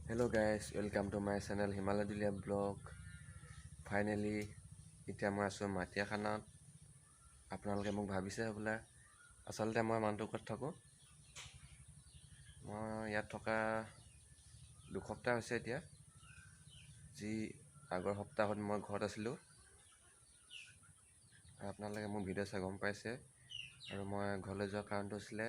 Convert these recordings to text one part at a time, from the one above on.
Hello guys, welcome to my channel Himalaya Dulia Blog. Finally, এতিয়া মই আছোঁ মাটিয়াখানাত। আপোনালোকে মোক ভাবিছে বোলে আচলতে মই মানুহটো ক'ত থাকোঁ। মই ইয়াত থকা দুসপ্তাহ হৈছে এতিয়া। যি আগৰ সপ্তাহত মই ঘৰত আছিলোঁ। আপোনালোকে মোৰ ভিডিঅ' চাই গম পাইছে। আৰু মই ঘৰলৈ যোৱা কাৰণটো আছিলে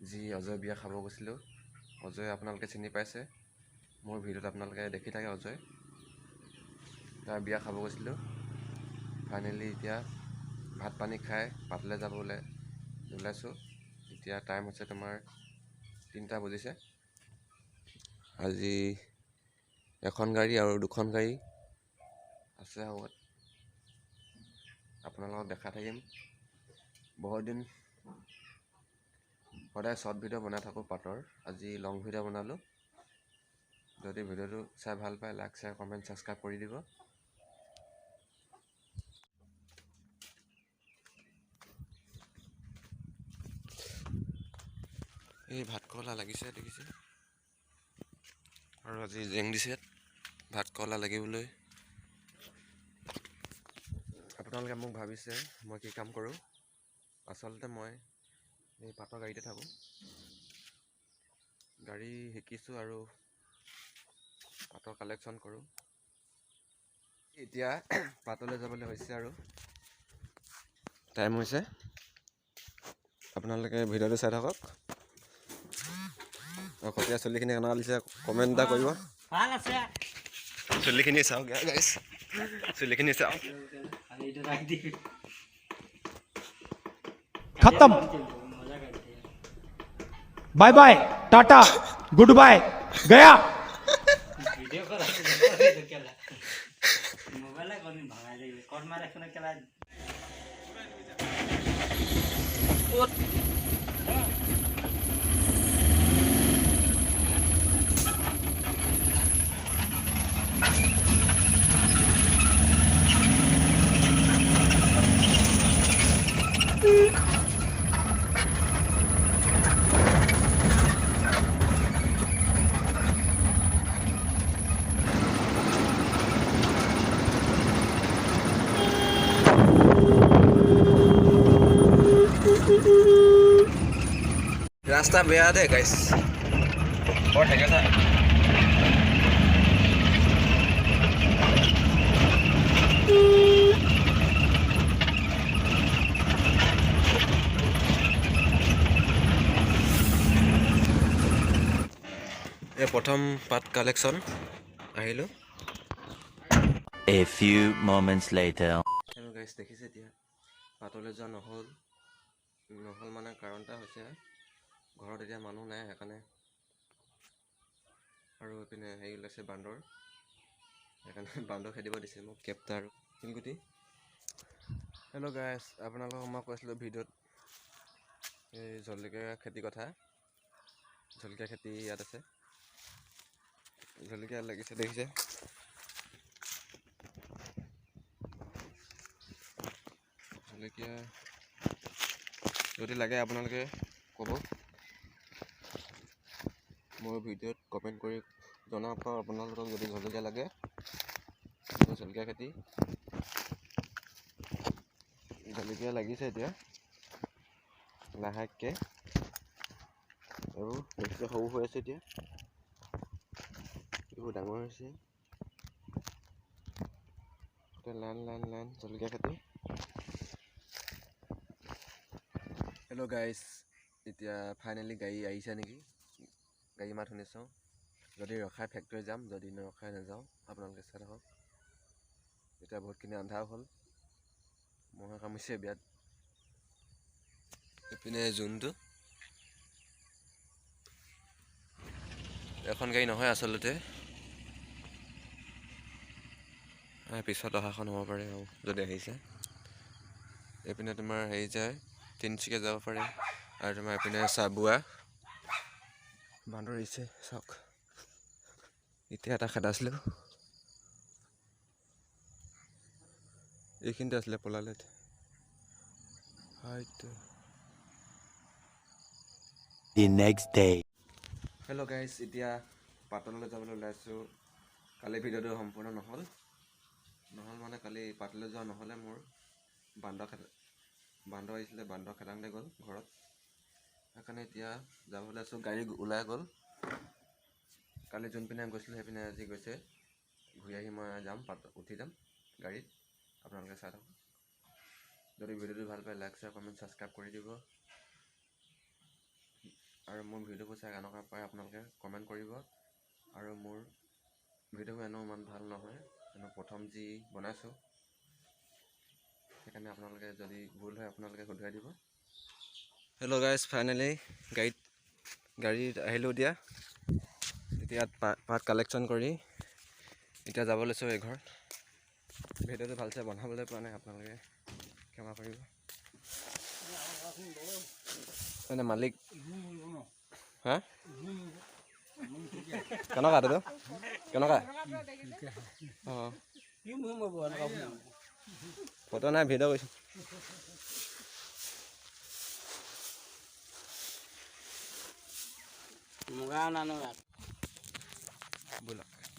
যি অজয় বিয়া খাব গৈছিলোঁ। অজয় আপোনালোকে চিনি পাইছে। মোৰ ভিডিঅ'ত আপোনালোকে দেখি থাকে অজয়। তাৰ বিয়া খাব গৈছিলোঁ। ফাইনেলি এতিয়া ভাত পানী খাই পাতলৈ যাবলৈ ওলাইছোঁ। এতিয়া টাইম হৈছে তোমাৰ 3টা বজিছে। আজি এখন গাড়ী আৰু দুখন গাড়ী আছে আগত। আপোনালোকক দেখা থাকিম। বহুত দিন সদায় শ্বৰ্ট ভিডিঅ' বনাই থাকোঁ পাতৰ। আজি লং ভিডিঅ' বনালোঁ। যদি ভিডিঅ'টো চাই ভাল পায় লাইক শ্বেয়াৰ কমেণ্ট ছাবস্ক্ৰাইব কৰি দিব। এই ভাতকলা লাগিছে দেখিছে, আৰু আজি জেং দিছে ভাতকলা লাগিবলৈ। আপোনালোকে মোক ভাবিছে মই কি কাম কৰোঁ। আচলতে মই এই পাতৰ গাড়ীতে থাকোঁ। গাড়ী শিকিছোঁ আৰু পাতৰ কালেকশ্যন কৰোঁ। এতিয়া পাতলৈ যাবলৈ হৈছে আৰু টাইম হৈছে। আপোনালোকে ভিডিঅ'টো চাই থাকক। আৰু কটীয়া চুলিখিনি কেনেকুৱা লাগিছে কমেণ্ট এটা কৰিব। ভাল আছে চুলিখিনি চাওক গাইছ, চুলিখিনি চাওক। खत्म bye bye tata good bye गया वीडियो कॉल केला मोबाइल ला कोणी भागायला कोण मारे कोण केला ৰাস্তা বেয়া দে গাইছ, বৰ ঠেকেচা। এই প্ৰথম পাত কালেকশ্যন আহিলোঁ। A few moments later. আৰু গাইছ দেখিছে এতিয়া পাতলৈ যোৱা নহ'ল মানে কাৰণ এটা হৈছে ঘৰত এতিয়া মানুহ নাই সেইকাৰণে। আৰু এইপিনে হেৰি ওলাইছে বান্দৰ, সেইকাৰণে বান্দৰ খেদিব দিছে মোক কেপ্টা আৰু শিলগুটি। হেল্ল' গাইছ, আপোনালোকক মই কৈছিলোঁ ভিডিঅ'ত এই জলকীয়া খেতিৰ কথা। জলকীয়া খেতি ইয়াত আছে, জলকীয়া লাগিছে দেখিছে। জলকীয়া যদি লাগে আপোনালোকে ক'ব। মোৰ ভিডিঅ'ত কমেণ্ট কৰি জনাওক আপোনালোকক যদি জলকীয়া লাগে। জলকীয়া খেতি জলকীয়া লাগিছে এতিয়া লাহেকৈ, আৰু দেখিছে সৰু হৈ আছে এতিয়া, এইবোৰ ডাঙৰ হৈছে। লাইন লাইন লাইন জলকীয়া খেতি। হেল্ল' গাইছ, এতিয়া ফাইনেলি গাড়ী আহিছে নেকি, গাড়ী মাত শুনিছোঁ। যদি ৰখাই ফেক্টৰী যাম, যদি নৰখাই নাযাওঁ। আপোনালোকে চাই থাকক। এতিয়া বহুতখিনি আন্ধাৰ হ'ল, মহে কামুৰিছে বিয়াত। এইপিনে জোনটো এখন গাড়ী নহয় আচলতে, পিছত অহাখন হ'ব পাৰে আৰু যদি আহিছে। এইপিনে তোমাৰ হেৰি যায় তিনিচুকীয়া যাব পাৰে, আৰু তোমাৰ এইপিনে চাবুৱা বান্দৰ আহিছে চাওক। এতিয়া এটা খেদাইছিলোঁ, এইখিনিতে আছিলে পলালে। হয়তো The next day. হেল্ল' গাইছ, এতিয়া পাতললৈ যাবলৈ ওলাইছোঁ। কালি ভিডিঅ'টো সম্পূৰ্ণ নহ'ল মানে কালি পাতললৈ যোৱা নহ'লে মোৰ বান্দৰ আহিছিলে, বান্দৰ খেদাওঁতে গ'ল ঘৰত। সেইকাৰণে এতিয়া যাব ওলাইছোঁ। গাড়ী ওলাই গ'ল। কালি যোনপিনে গৈছিলোঁ সেইপিনে আজি গৈছে। ঘূৰি আহি মই যাম, উঠি যাম গাড়ীত। আপোনালোকে চাই থাকক। যদি ভিডিঅ'টো ভাল পায় লাইক, শ্বেয়াৰ, কমেণ্ট, ছাবস্ক্ৰাইব কৰি দিব। আৰু মোৰ ভিডিঅ'বোৰ চাই কেনেকুৱা পায় আপোনালোকে কমেণ্ট কৰিব। আৰু মোৰ ভিডিঅ'বোৰ এনেও ইমান ভাল নহয়, প্ৰথম যি বনাইছোঁ, সেইকাৰণে আপোনালোকে যদি ভুল হয় আপোনালোকে শুধৰাই দিব। হেল্ল' গাইজ, ফাইনেলি গাড়ীত আহিলোঁ এতিয়া ইয়াত পাত কালেকশ্যন কৰি এতিয়া যাব লৈছোঁ এই ঘৰত। ভিডিঅ'টো ভালছে বনাবলৈ পোৱা নাই, আপোনালোকে ক্ষমা কৰিব। মানে মালিক হা কেনেকুৱা দাদা কেনেকুৱা? অঁ ফটো নাই, ভিডিঅ' কৰিছোঁ।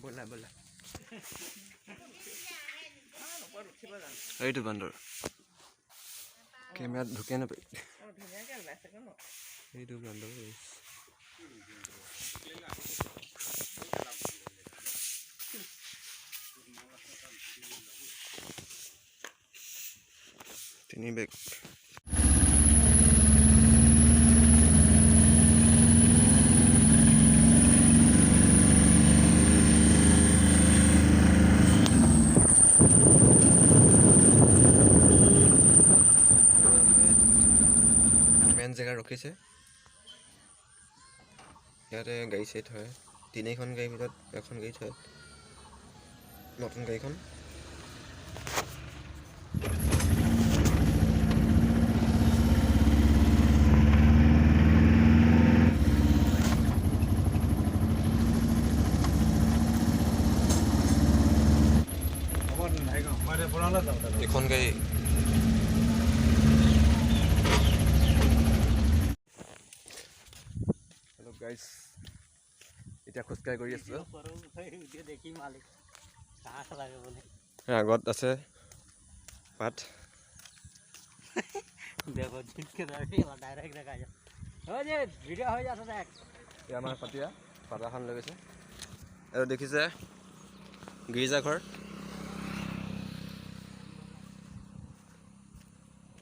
ব'লা ব'লা এইটো বান্দৰ কেমেৰাত ঢুকিয়ে নাপায়। এইটো বান্দৰ তিনি বেগ। মেইন জেগা ৰখিছে, ইয়াতে গাড়ী চেট হয়। তিনিখন গাড়ীৰ ভিতৰত এখন গাড়ী থয়, নতুন গাড়ীখন। এখন গাড়ী গাইজ এতিয়া খোজকাঢ়ি কৰি আছোঁ। আগত আছে পাত। আমাৰ পাতাখন লৈ গৈছে। আৰু দেখিছে গীৰ্জাঘৰ,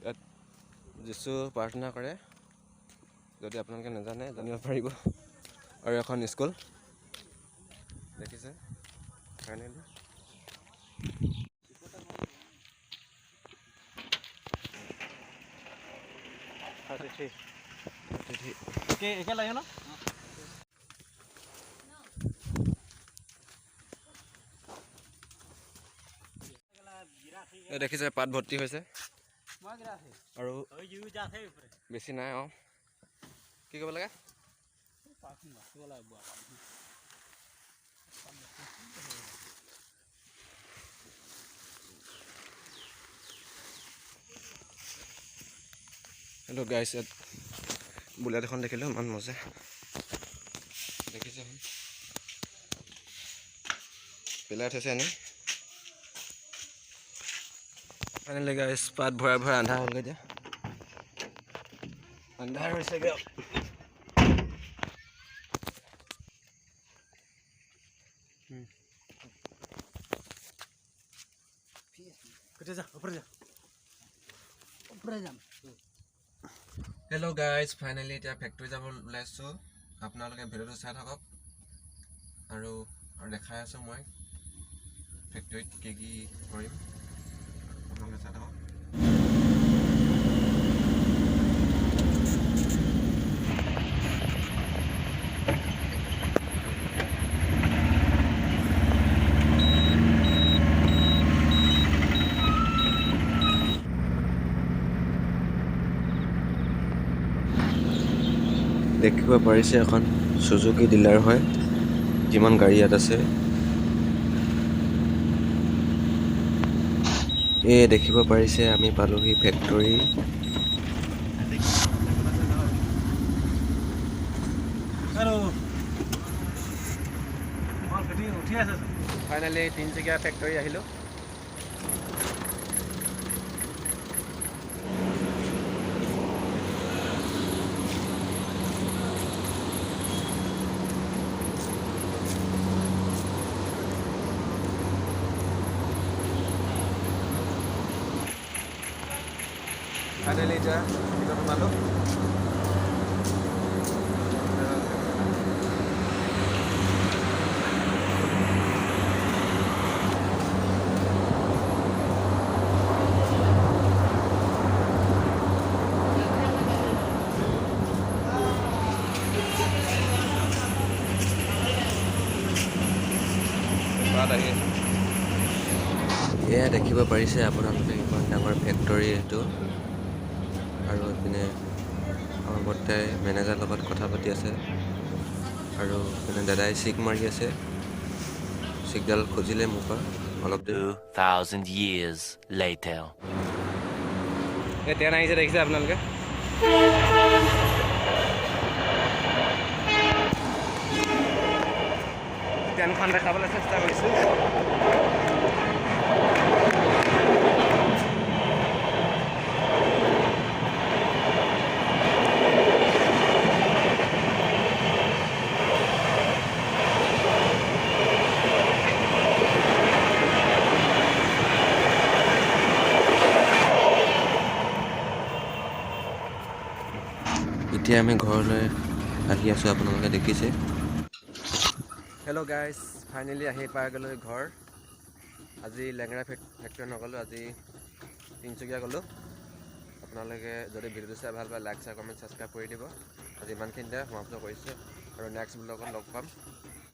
ইয়াত যীশু প্ৰাৰ্থনা কৰে। যদি আপোনালোকে নাজানে জানিব পাৰিব। আৰু এখন স্কুল দেখিছে ফাইনেলি। দেখিছে পাত ভৰ্তি হৈছে আৰু বেছি নাই। অঁ কি কৰিব লাগে? হেল্ল' গাইছ, ইয়াত বুলেট এখন দেখিলোঁ, ইমান মজা দেখিছে। পেলাই থৈছে এনেই। ফাইনেলি গাইছ পাত ভৰাই ভৰাই আন্ধাৰ হ'লগৈ। এতিয়া আন্ধাৰ হৈছেগৈ। হেল্ল' গাইজ, ফাইনেলি এতিয়া ফেক্টৰী যাব ওলাইছোঁ। আপোনালোকে ভিডিঅ'টো চাই থাকক। আৰু দেখাই আছোঁ মই ফেক্টৰীত কি কি কৰিম, আপোনালোকে চাই থাকক। দেখিব পাৰিছে এখন সুজুকি ডিলাৰ হয়, কিমান গাড়ী ইয়াত আছে। দেখিব পাৰিছে আমি পালোহি ফেক্টৰী। উঠি আছে ফাইনেলি তিনিচুকীয়া ফেক্টৰী আহিলোঁ। ফাইনেলি এতিয়া ভিতৰত সোমালোঁ। এয়া দেখিব পাৰিছে আপোনালোকে ইমান ডাঙৰ ফেক্টৰী এইটো, আৰু এইপিনে আমাৰ বৰ্তাই মেনেজাৰৰ লগত কথা পাতি আছে, আৰু এইপিনে দাদাই চিক মাৰি আছে। চিকডাল খুজিলে মোৰ পৰা অলপ দেৰি। 2,000 years later. এই ট্ৰেইন আহিছে দেখিছে আপোনালোকে। ট্ৰেইনখন দেখাবলৈ চেষ্টা কৰিছোঁ। এতিয়া আমি ঘৰলৈ আহি আছোঁ, আপোনালোকে দেখিছে। হেল্ল' গাইজ, ফাইনেলি আহি পাই গ'লোঁ ঘৰ। আজি লেঙেৰা ফেক্টৰী নগ'লোঁ, আজি তিনিচুকীয়া গ'লোঁ। আপোনালোকে যদি ভিডিঅ'টো চাই ভাল পায় লাইক, শ্বেয়াৰ, কমেণ্ট, ছাবস্ক্ৰাইব কৰি দিব। আজি ইমানখিনিতে সমাপ্ত কৰিছোঁ, আৰু নেক্সট ব্লগত লগ পাম।